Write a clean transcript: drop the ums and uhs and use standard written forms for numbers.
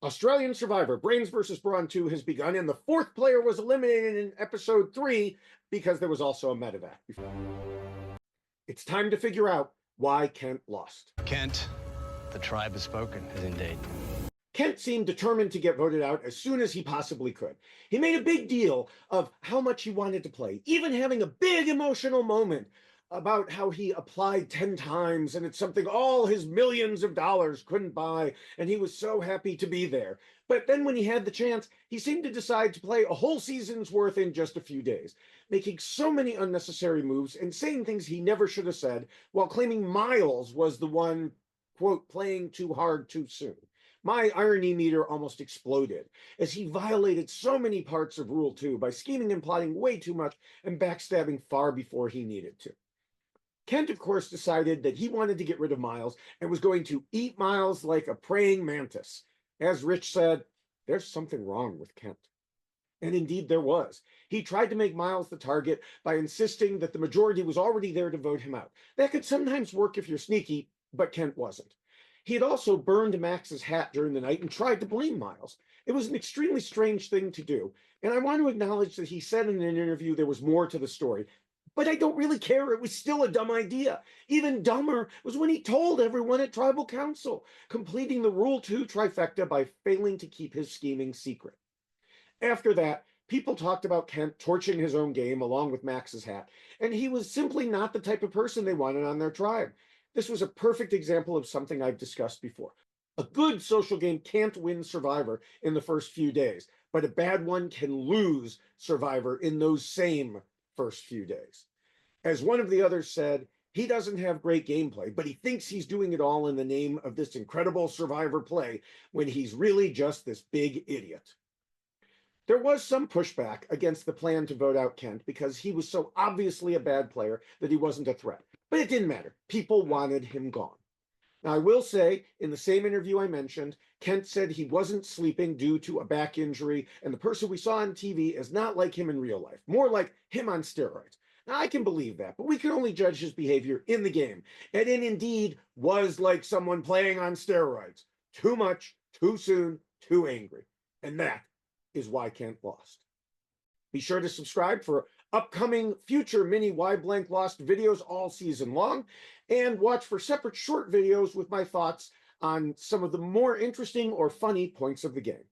Australian Survivor, Brains vs. Brawn II has begun, and the fourth player was eliminated in episode 3 because there was also a medevac. It's time to figure out why Kent lost. Kent, the tribe has spoken, indeed. Kent seemed determined to get voted out as soon as he possibly could. He made a big deal of how much he wanted to play, even having a big emotional moment about how he applied 10 times and it's something all his millions of dollars couldn't buy, and he was so happy to be there. But then when he had the chance, he seemed to decide to play a whole season's worth in just a few days, making so many unnecessary moves and saying things he never should have said, while claiming Miles was the one, quote, playing too hard too soon. My irony meter almost exploded as he violated so many parts of Rule 2 by scheming and plotting way too much and backstabbing far before he needed to. Kent, of course, decided that he wanted to get rid of Miles and was going to eat Miles like a praying mantis. As Rich said, there's something wrong with Kent. And indeed there was. He tried to make Miles the target by insisting that the majority was already there to vote him out. That could sometimes work if you're sneaky, but Kent wasn't. He had also burned Max's hat during the night and tried to blame Miles. It was an extremely strange thing to do, and I want to acknowledge that he said in an interview there was more to the story. But I don't really care. It was still a dumb idea. Even dumber was when he told everyone at Tribal Council, completing the Rule 2 trifecta by failing to keep his scheming secret. After that, people talked about Kent torching his own game along with Max's hat, and he was simply not the type of person they wanted on their tribe. This was a perfect example of something I've discussed before. A good social game can't win Survivor in the first few days, but a bad one can lose Survivor in those same first few days. As one of the others said, he doesn't have great gameplay, but he thinks he's doing it all in the name of this incredible Survivor play when he's really just this big idiot. There was some pushback against the plan to vote out Kent because he was so obviously a bad player that he wasn't a threat. But it didn't matter. People wanted him gone. Now, I will say, in the same interview I mentioned, Kent said he wasn't sleeping due to a back injury, and the person we saw on TV is not like him in real life, more like him on steroids. Now, I can believe that, but we can only judge his behavior in the game, and it indeed was like someone playing on steroids. Too much, too soon, too angry. And that is why Kent lost. Be sure to subscribe for upcoming future mini WhyXLost videos all season long, and watch for separate short videos with my thoughts on some of the more interesting or funny points of the game.